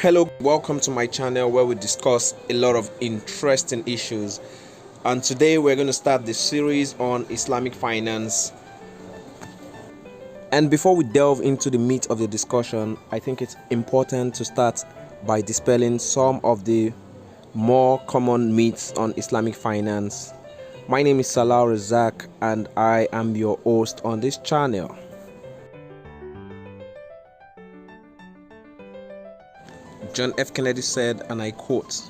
Hello, welcome to my channel where we discuss a lot of interesting issues, and today we're going to start the series on Islamic finance. And before we delve into the meat of the discussion, I think it's important to start by dispelling some of the more common myths on Islamic finance. My name is Salah Razak and I am your host on this channel. John F. Kennedy said, and I quote,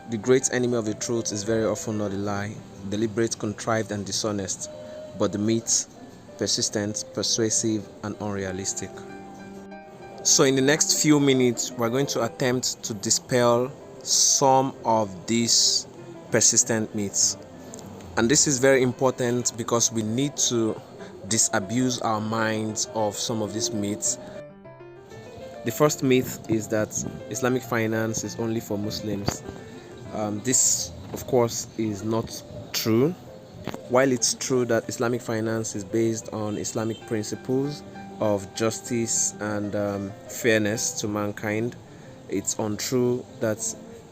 "The great enemy of the truth is very often not a lie, deliberate, contrived, and dishonest, but the myth, persistent, persuasive, and unrealistic." So in the next few minutes, we're going to attempt to dispel some of these persistent myths. And this is very important because we need to disabuse our minds of some of these myths. The first myth is that Islamic finance is only for Muslims. This, of course, is not true. While it's true that Islamic finance is based on Islamic principles of justice and fairness to mankind, it's untrue that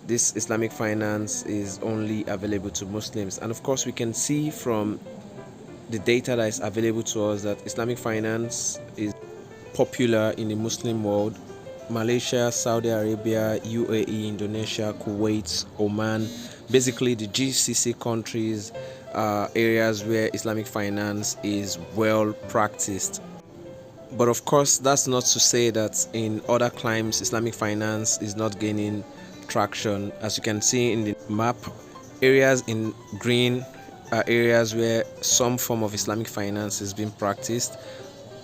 this Islamic finance is only available to Muslims. And of course, we can see from the data that is available to us that Islamic finance is popular in the Muslim world. Malaysia, Saudi Arabia, UAE, Indonesia, Kuwait, Oman, basically the GCC countries, areas where Islamic finance is well practiced. But of course, that's not to say that in other climes Islamic finance is not gaining traction. As you can see in the map, areas in green are areas where some form of Islamic finance is being practiced,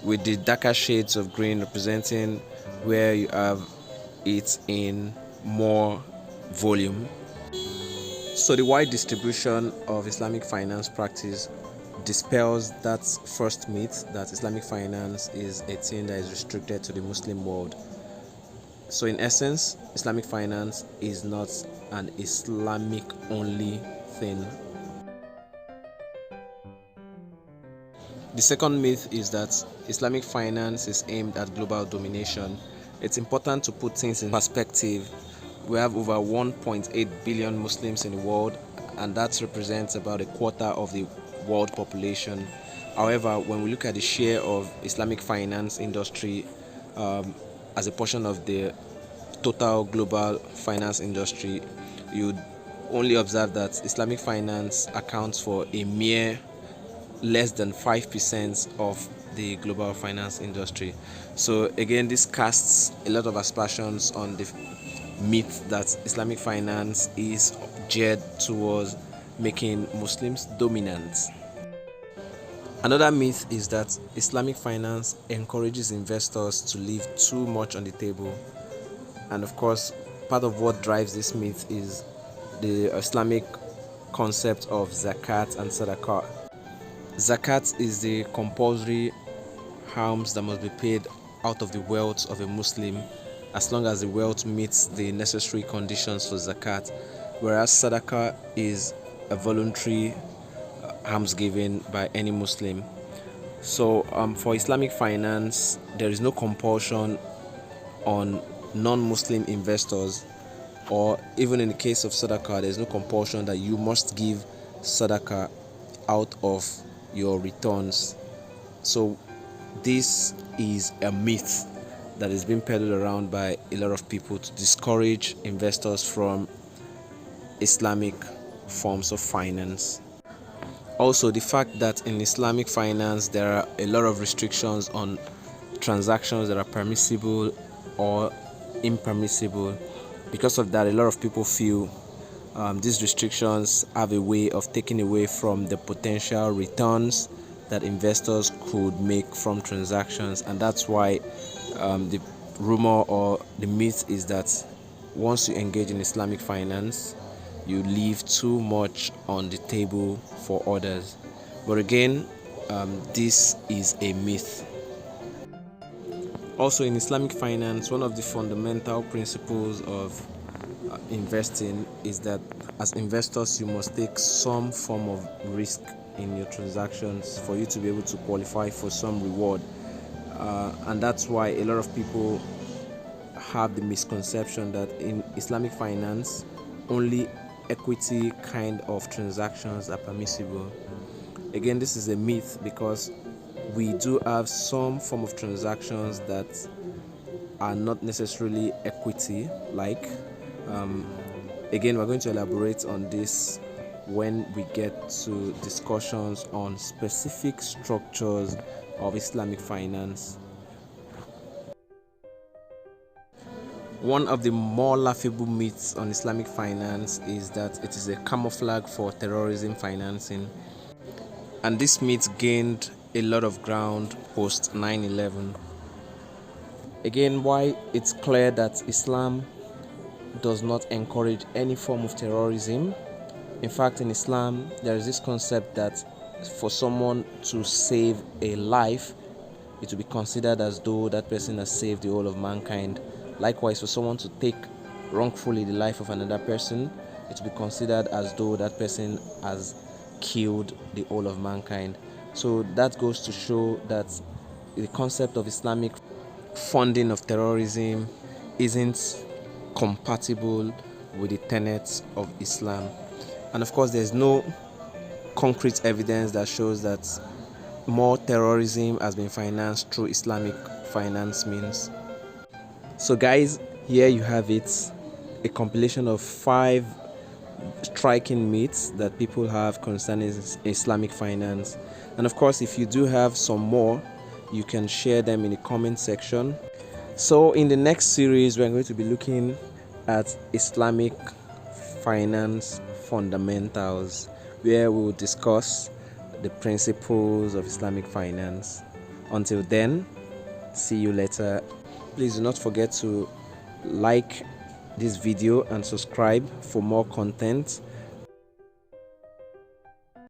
with the darker shades of green representing where you have it in more volume. So the wide distribution of Islamic finance practice dispels that first myth that Islamic finance is a thing that is restricted to the Muslim world. So in essence, Islamic finance is not an Islamic only thing. The second myth is that Islamic finance is aimed at global domination. It's important to put things in perspective. We have over 1.8 billion Muslims in the world, and that represents about a quarter of the world population. However, when we look at the share of Islamic finance industry as a portion of the total global finance industry, you'd only observe that Islamic finance accounts for a mere less than 5% of the global finance industry. So again, this casts a lot of aspersions on the myth that Islamic finance is geared towards making Muslims dominant. Another myth is that Islamic finance encourages investors to leave too much on the table. And of course, part of what drives this myth is the Islamic concept of zakat and sadaqah. Zakat is the compulsory alms that must be paid out of the wealth of a Muslim as long as the wealth meets the necessary conditions for zakat, whereas sadaqah is a voluntary alms given by any Muslim. So for Islamic finance, there is no compulsion on non-Muslim investors, or even in the case of sadaqah, there is no compulsion that you must give sadaqah out of your returns. So this is a myth that is being peddled around by a lot of people to discourage investors from Islamic forms of finance. Also, the fact that in Islamic finance there are a lot of restrictions on transactions that are permissible or impermissible. Because of that, a lot of people feel these restrictions have a way of taking away from the potential returns that investors could make from transactions, and that's why the rumor or the myth is that once you engage in Islamic finance, you leave too much on the table for others. But again, this is a myth. Also, in Islamic finance, one of the fundamental principles of investing is that as investors you must take some form of risk in your transactions for you to be able to qualify for some reward, and that's why a lot of people have the misconception that in Islamic finance only equity kind of transactions are permissible. Again, this is a myth, because we do have some form of transactions that are not necessarily equity like. Again, we're going to elaborate on this when we get to discussions on specific structures of Islamic finance. One of the more laughable myths on Islamic finance is that it is a camouflage for terrorism financing. And this myth gained a lot of ground post 9/11. Again, why it's clear that Islam does not encourage any form of terrorism. In fact, in Islam, there is this concept that for someone to save a life, it will be considered as though that person has saved the whole of mankind. Likewise, for someone to take wrongfully the life of another person, it will be considered as though that person has killed the whole of mankind. So that goes to show that the concept of Islamic funding of terrorism isn't compatible with the tenets of Islam. And of course, there's no concrete evidence that shows that more terrorism has been financed through Islamic finance means. So guys, here you have it, a compilation of 5 striking myths that people have concerning Islamic finance. And of course, if you do have some more, you can share them in the comment section. So in the next series, we're going to be looking at Islamic finance fundamentals, where we will discuss the principles of Islamic finance. Until then, see you later. Please do not forget to like this video and subscribe for more content.